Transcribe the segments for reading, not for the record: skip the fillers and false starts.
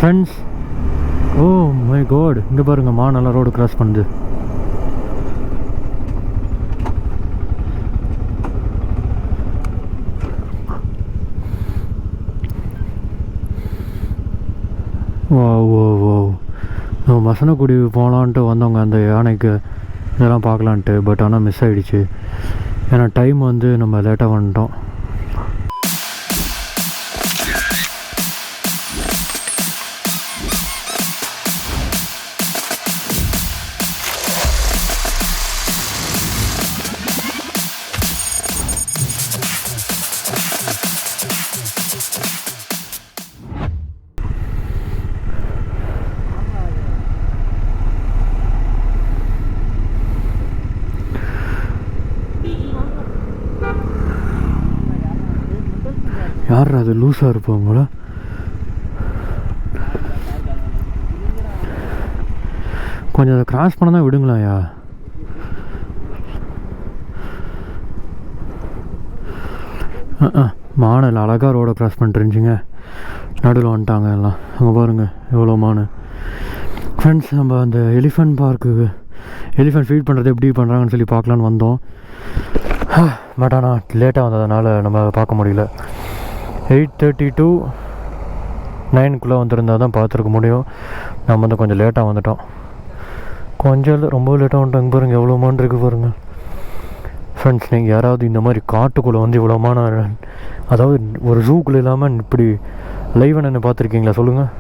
Friends, oh my God, இங்கே பாருங்கள் நல்லா ரோடு கிராஸ் பண்ணுது. ஓ ஓ ஓ நம்ம மசனக்குடி போகலான்ட்டு வந்தவங்க அந்த யானைக்கு இதெல்லாம் பார்க்கலான்ட்டு. பட் ஆனால் மிஸ் ஆகிடுச்சு. ஏன்னா டைம் வந்து நம்ம லேட்டாக வந்துட்டோம். யார் அது லூஸாக இருப்பவங்கள? கொஞ்சம் அதை கிராஸ் பண்ண தான் விடுங்களாயா. மானில் அழகாக ரோடை கிராஸ் பண்ணிட்டுருந்துச்சிங்க. நடுவில் வந்துட்டாங்க எல்லாம். அங்கே பாருங்கள் எவ்வளோ மானு. ஃப்ரெண்ட்ஸ், நம்ம அந்த எலிஃபெண்ட் பார்க்குக்கு எலிஃபெண்ட் ஃபீட் பண்ணுறது எப்படி பண்ணுறாங்கன்னு சொல்லி பார்க்கலான்னு வந்தோம். பட் ஆனால் லேட்டாக வந்ததுனால நம்ம அதை பார்க்க முடியல. 8:30 to 9 வந்திருந்தால் தான் பார்த்துருக்க முடியும். நம்ம வந்து கொஞ்சம் லேட்டாக வந்துட்டோம். கொஞ்சம் இல்லை, ரொம்ப லேட்டாக வந்துட்டோம். இங்கே பாருங்கள் எவ்வளோ மான் இருக்குது பாருங்கள். ஃப்ரெண்ட்ஸ், நீங்கள் யாராவது இந்த மாதிரி காட்டுக்குள்ளே வந்து இவ்வளோ மான, அதாவது ஒரு ஜூக்குள்ளே இல்லாமல் இப்படி லைவ் என்ன பார்த்துருக்கீங்களா சொல்லுங்கள்?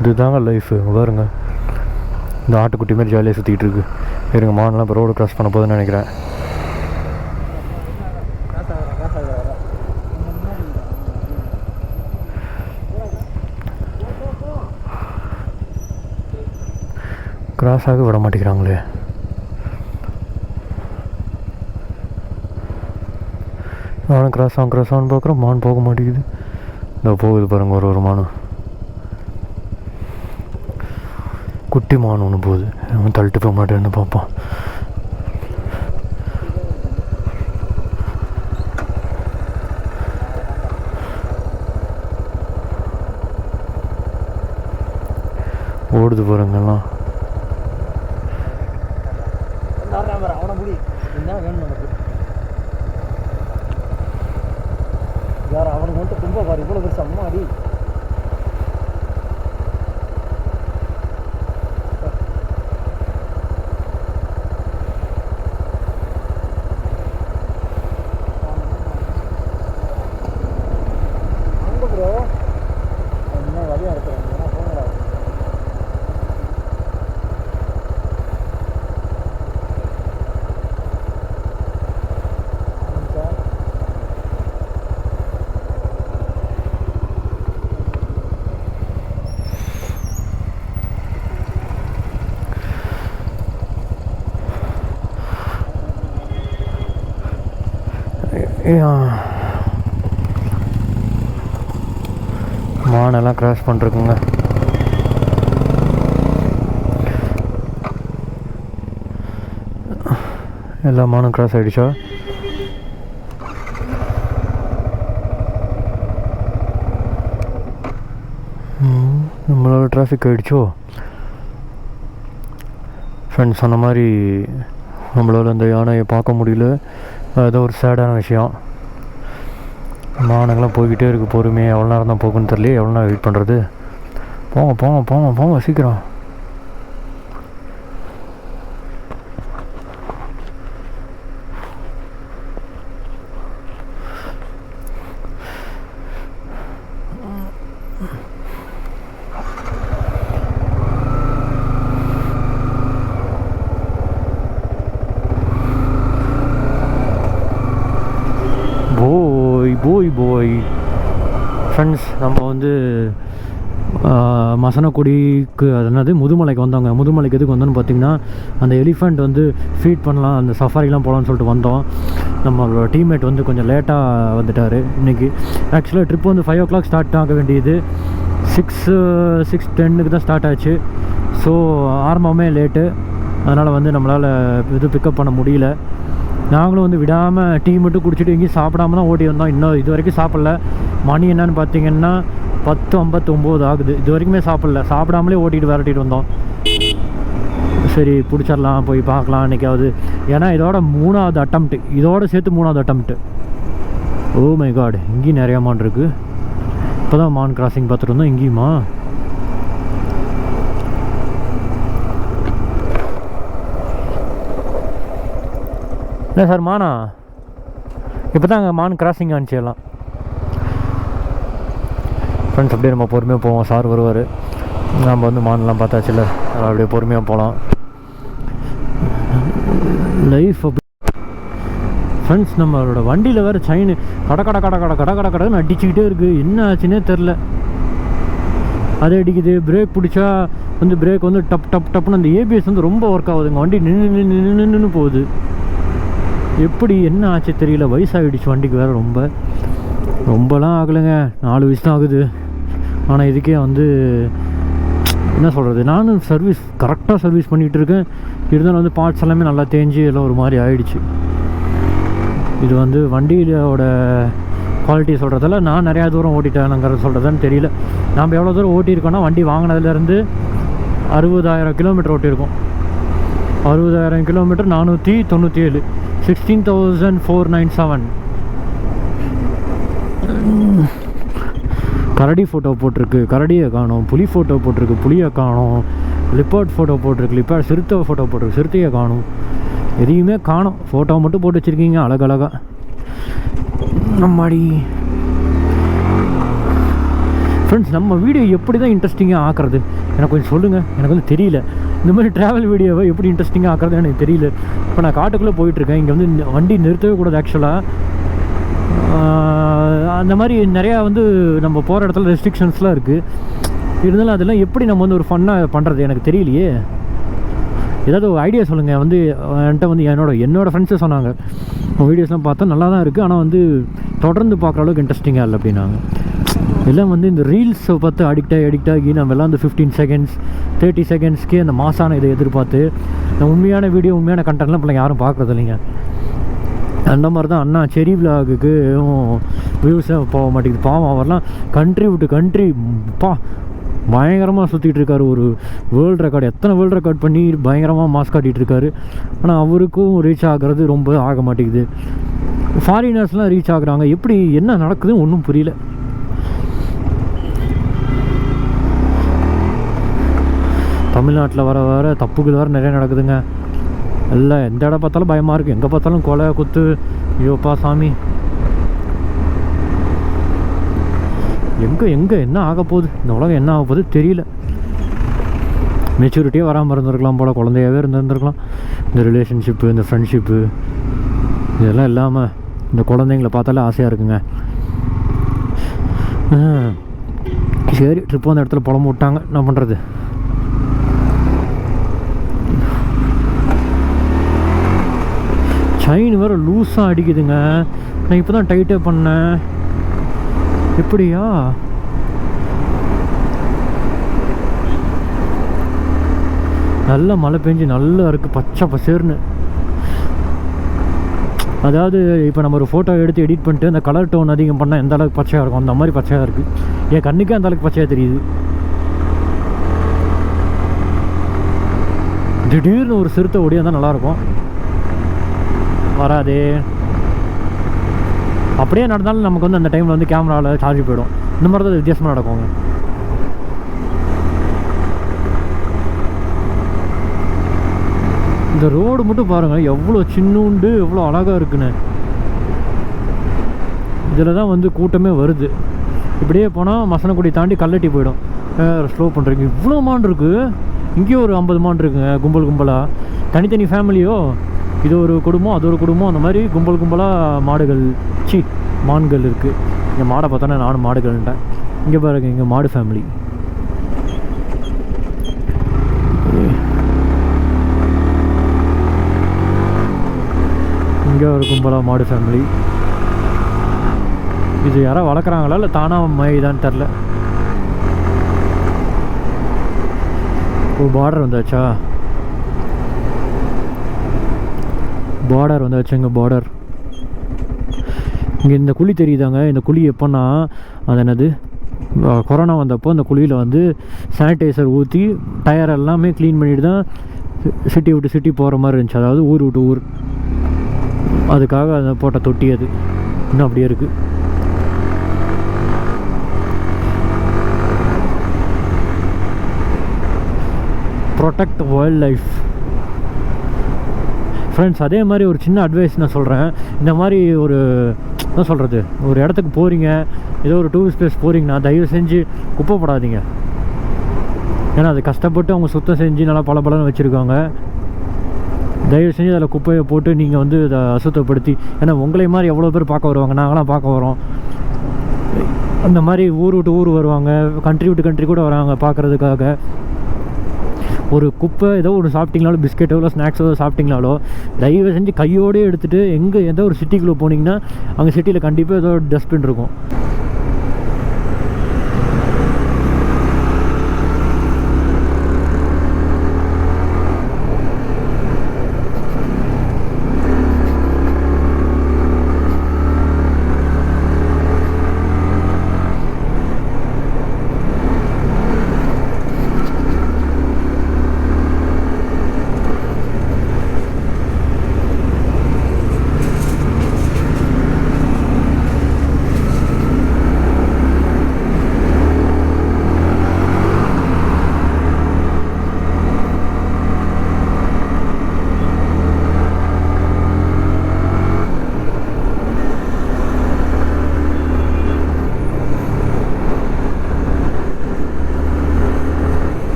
இதுதாங்க லைஃபு. பாருங்க, இந்த ஆட்டுக்குட்டி மாதிரி ஜாலியாக சுற்றிக்கிட்டு இருக்கு. இருங்க, மானெலாம் இப்போ ரோடு கிராஸ் பண்ண போதுன்னு நினைக்கிறேன். கிராஸ் ஆக விட மாட்டேங்கிறாங்களே. நானும் கிராஸ் ஆகும் பார்க்குறேன், மான் போக மாட்டேங்குது. இந்த போகுது பாருங்க, ஒரு மான், குட்டி மான் ஒன்று போகுது. அவன் தள்ளிட்டு போக மாட்டேன்னு பார்ப்பான். ஓடுது பாருங்கெல்லாம். அவனுக்கு மட்டும் ரொம்ப பாரு, இவ்வளோ பெருசு அம்மா அடி. மானெல்லாம் கிராஸ் பண்ணிருக்குங்க. எல்லா மானும் கிராஸ் ஆகிடுச்சா? நம்மளால டிராஃபிக் ஆகிடுச்சோ? ஃப்ரெண்ட்ஸ், சொன்ன மாதிரி நம்மளால் அந்த யானையை பார்க்க முடியல. அதுதான் ஒரு சேடான விஷயம். மானங்கள்லாம் போய்கிட்டே இருக்குது பொறுமையாக. எவ்வளோ நேரம் தான் போகுன்னு தெரியல. எவ்வளோ நேரம் வெயிட் பண்ணுறது? போங்க போங்க போங்க போங்க சீக்கிரம். போய் ஃப்ரெண்ட்ஸ், நம்ம வந்து மசனக்குடிக்கு, அது என்னது, முதுமலைக்கு வந்தவங்க. முதுமலைக்கு எதுக்கு வந்தோன்னு பார்த்தீங்கன்னா, அந்த எலிஃபெண்ட் வந்து ஃபீட் பண்ணலாம், அந்த சஃபாரிலாம் போகலான்னு சொல்லிட்டு வந்தோம். நம்மளோட டீம்மேட் வந்து கொஞ்சம் லேட்டாக வந்துட்டார் இன்றைக்கி. ஆக்சுவலாக ட்ரிப் வந்து 5 o'clock ஸ்டார்ட் ஆக வேண்டியது. 6:10 தான் ஸ்டார்ட் ஆச்சு. ஸோ ஆரம்பமே லேட்டு. அதனால் வந்து நம்மளால் இது பிக்கப் பண்ண முடியல. நாங்களும் வந்து விடாமல் டீ மட்டும் குடிச்சிட்டு எங்கேயும் சாப்பிடாம தான் ஓடி வந்தோம். இன்னும் இது வரைக்கும் சாப்பிடல. மணி என்னன்னு பார்த்தீங்கன்னா 10:59 ஆகுது. இது வரைக்குமே சாப்பிடாமலே ஓட்டிகிட்டு விரட்டிட்டு வந்தோம். சரி பிடிச்சிடலாம், போய் பார்க்கலாம் அன்றைக்காவது. ஏன்னா இதோட 3வது அட்டம்ப்ட்டு, இதோட சேர்த்து 3வது அட்டம்ப்ட்டு. ஓ மை காட், இங்கேயும் நிறையா மான் இருக்குது. இப்போ தான் மான் கிராசிங் பார்த்துட்டு வந்தோம். இங்கேயுமா? இல்லை சார், மானா இப்போ தான் அங்கே மான் கிராசிங் ஆனிச்சு எல்லாம். ஃப்ரெண்ட்ஸ் அப்படியே நம்ம பொறுமையாக போவோம். சார் வருவார். நம்ம வந்து மான்லாம் பார்த்தாச்சுல்ல, அப்படியே பொறுமையாக போகலாம். லைஃப் அப்படி ஃப்ரெண்ட்ஸ். நம்மளோட வண்டியில் வேறு செயின் கடன்னு அடிச்சுக்கிட்டே இருக்குது. என்ன ஆச்சுன்னே தெரில. அதே அடிக்குது. பிரேக் பிடிச்சா வந்து பிரேக் வந்து டப்புன்னு அந்த ஏபிஎஸ் வந்து ரொம்ப ஒர்க் ஆகுதுங்க. வண்டி நின்று போகுது. எப்படி என்ன ஆச்சு தெரியல. வயசாகிடுச்சு வண்டிக்கு வேறு. ரொம்பலாம் ஆகலைங்க, 4 வயசு தான் ஆகுது. ஆனால் இதுக்கே வந்து என்ன சொல்கிறது, நானும் கரெக்டாக சர்வீஸ் பண்ணிகிட்டு இருக்கேன். இருந்தாலும் வந்து பார்ட்ஸ் எல்லாமே நல்லா தேஞ்சு எல்லாம் ஒரு மாதிரி ஆகிடுச்சு. இது வந்து வண்டியோட குவாலிட்டி சொல்கிறதால நான் நிறையா தூரம் ஓட்டிட்டேனுங்கிறது சொல்கிறதான்னு தெரியல. நாம் எவ்வளோ தூரம் ஓட்டியிருக்கோன்னா, வண்டி வாங்கினதுலேருந்து 60,000 கிலோமீட்டர் ஓட்டியிருக்கோம். 60,000 கிலோமீட்டர் 497, 16,497. கரடி ஃபோட்டோ போட்டிருக்கு, கரடியை காணும். புலி ஃபோட்டோ போட்டிருக்கு, புளியை காணும். லிப்பர்ட் ஃபோட்டோ போட்டிருக்கு, சிறுத்தை ஃபோட்டோ போட்டிருக்கு, சிறுத்தையை காணும். எதையுமே காணும். ஃபோட்டோ மட்டும் போட்டு வச்சுருக்கீங்க அழகழகாக. நம்மாடி ஃப்ரெண்ட்ஸ், நம்ம வீடியோ எப்படி தான் இன்ட்ரெஸ்டிங்காக ஆக்குறது எனக்கு கொஞ்சம் சொல்லுங்கள். எனக்கு வந்து தெரியல. இந்த மாதிரி ட்ராவல் வீடியோவை எப்படி இன்ட்ரெஸ்டிங்காக ஆக்குறது எனக்கு தெரியல. இப்போ நான் காட்டுக்குள்ளே போயிட்டுருக்கேன். இங்கே வந்து வண்டி நிறுத்தவே கூடாது ஆக்சுவலாக. அந்த மாதிரி நிறையா வந்து நம்ம போகிற இடத்துல ரெஸ்ட்ரிக்ஷன்ஸ்லாம் இருக்குது. இருந்தாலும் அதெல்லாம் எப்படி நம்ம வந்து ஒரு ஃபன்னாக பண்ணுறது எனக்கு தெரியலையே. ஏதாவது ஒரு ஐடியா சொல்லுங்கள். வந்து என்கிட்ட வந்து என்னோடய ஃப்ரெண்ட்ஸே சொன்னாங்க, வீடியோஸ்லாம் பார்த்தா நல்லா தான் இருக்குது, ஆனால் வந்து தொடர்ந்து பார்க்குற அளவுக்கு இன்ட்ரெஸ்டிங்காக இல்லை அப்படின்னாங்க. எல்லாம் வந்து இந்த ரீல்ஸை பார்த்து அடிக்ட் ஆகி நம்ம எல்லாம் அந்த 15 செகண்ட்ஸ் 30 செகண்ட்ஸ்க்கே அந்த மாசான இதை எதிர்பார்த்து இந்த உண்மையான வீடியோ உண்மையான கண்டென்ட்லாம் இப்போ யாரும் பார்க்குறது இல்லைங்க. அந்த மாதிரி தான் அண்ணா செரி விலாகுக்கு வியூஸே போக மாட்டேங்குது. பாவம், அவர்லாம் கண்ட்ரி விட்டு கண்ட்ரி பயங்கரமாக சுற்றிட்டு இருக்காரு. ஒரு வேர்ல்டு ரெக்கார்டு, எத்தனை வேர்ல்டு ரெக்கார்ட் பண்ணி பயங்கரமாக மாஸ் காட்டிகிட்டு இருக்காரு. ஆனால் அவருக்கும் ரீச் ஆகிறது ரொம்ப ஆக மாட்டேங்குது. ஃபாரினர்ஸ்லாம் ரீச் ஆகுறாங்க. எப்படி என்ன நடக்குதுன்னு ஒன்றும் புரியல. தமிழ்நாட்டில் வர தப்புகள் வேறு நிறைய நடக்குதுங்க. எல்லாம் எந்த இடம் பார்த்தாலும் பயமாக இருக்குது. எங்கே பார்த்தாலும் கொலை குத்து. ஐயோப்பா சாமி, எங்கே என்ன ஆக போகுது, இந்த உலகம் என்ன ஆக போகுது தெரியல. மெச்சூரிட்டியே வராமல் இருந்திருக்கலாம் போல், குழந்தையாகவே இருந்திருக்கலாம். இந்த ரிலேஷன்ஷிப்பு, இந்த ஃப்ரெண்ட்ஷிப்பு, இதெல்லாம் இல்லாமல் இந்த குழந்தைங்களை பார்த்தாலே ஆசையாக இருக்குங்க. சரி, ட்ரிப் வந்த இடத்துல புலம்பு விட்டாங்க, என்ன பண்ணுறது. செயின் வேறு லூஸாக அடிக்குதுங்க. நான் இப்போ தான் டைட்டே பண்ணேன். எப்படியா நல்ல மழை பெஞ்சு நல்லா இருக்குது, பச்சை பசேர்னு. அதாவது இப்போ நம்ம ஒரு ஃபோட்டோ எடுத்து எடிட் பண்ணிட்டு அந்த கலர் டோன் அதிகம் பண்ணால் எந்த அளவுக்கு பச்சையாக இருக்கும், அந்த மாதிரி பச்சையாக இருக்குது. என் கண்ணுக்கே அந்த அளவுக்கு பச்சையாக தெரியுது. திடீர்னு ஒரு சிறுத்தை ஓடி வந்தால் நல்லாயிருக்கும். வராதே. அப்படியே நடந்தாலும் நமக்கு வந்து அந்த டைமில் வந்து கேமராவில் சார்ஜ் போயிடும். இந்த மாதிரி தான் வித்தியாசமாக நடக்குங்க. இந்த ரோடு மட்டும் பாருங்கள், எவ்வளோ சின்னூண்டு எவ்வளோ அழகாக இருக்குன்னு. இதில் தான் வந்து கூட்டமே வருது. இப்படியே போனால் மசனக்குடி தாண்டி கல்லட்டி போயிடும். ஸ்லோ பண்ணுறீங்க. இவ்வளோ மான் இருக்குது. இங்கேயும் ஒரு 50 மான் இருக்குங்க, கும்பலாக. தனித்தனி ஃபேமிலியோ, இது ஒரு குடும்பம் அது ஒரு குடும்பம், அந்த மாதிரி கும்பலாக மான்கள் இருக்குது. இங்கே மாடை பார்த்தோன்னா நானும் மாடுகள்ன்ட்டேன். இங்கே பாருங்க, இங்கே மாடு ஃபேமிலி. இங்கே ஒரு கும்பலாக மாடு ஃபேமிலி. இது யாரோ வளர்க்குறாங்களா இல்லை தானாக மயிதான்னு தெரில. ஓ, பார்டர் வந்தாச்சா? பார்டர் வந்தாச்சுங்க. பார்டர் இங்கே இந்த குழி தெரியுதாங்க. இந்த குழி எப்போன்னா அது என்னது, கொரோனா வந்தப்போ அந்த குழியில் வந்து சானிடைசர் ஊற்றி டயர் எல்லாமே க்ளீன் பண்ணிட்டு தான் சிட்டி விட்டு சிட்டி போகிற மாதிரி இருந்துச்சு. அதாவது ஊர் விட்டு ஊர். அதுக்காக அதை போட்ட தொட்டி அது இன்னும் அப்படியே இருக்குது. Protect wild life. ஃப்ரெண்ட்ஸ், அதே மாதிரி ஒரு சின்ன அட்வைஸ் நான் சொல்கிறேன். இந்த மாதிரி ஒரு என்ன சொல்கிறது, ஒரு இடத்துக்கு போகிறீங்க, ஏதோ ஒரு டூரிஸ்ட் பிளேஸ் போகிறீங்கன்னா தயவு செஞ்சு குப்பை போடாதீங்க. ஏன்னா அது கஷ்டப்பட்டு அவங்க சுத்தம் செஞ்சு நல்லா பலன்னு வச்சுருக்காங்க. தயவு செஞ்சு அதில் குப்பையை போட்டு நீங்கள் வந்து அதை அசுத்தப்படுத்தி, ஏன்னா உங்களை மாதிரி எவ்வளோ பேர் பார்க்க வருவாங்க, நாங்களாம் பார்க்க வரோம். அந்த மாதிரி ஊர் விட்டு ஊர் வருவாங்க, கண்ட்ரி விட்டு கண்ட்ரி கூட வராங்க பார்க்குறதுக்காக. ஒரு குப்பை ஏதோ ஒரு சாப்பிட்டீங்களாலோ, பிஸ்கெட்டோ இல்லை ஸ்நாக்ஸோ சாப்பிட்டீங்களாலோ தயவு செஞ்சு கையோடு எடுத்துகிட்டு எங்கே ஏதோ ஒரு சிட்டிக்குள்ளே போனீங்கன்னா அங்கே சிட்டியில் கண்டிப்பாக ஏதோ ஒரு டஸ்ட்பின் இருக்கும்.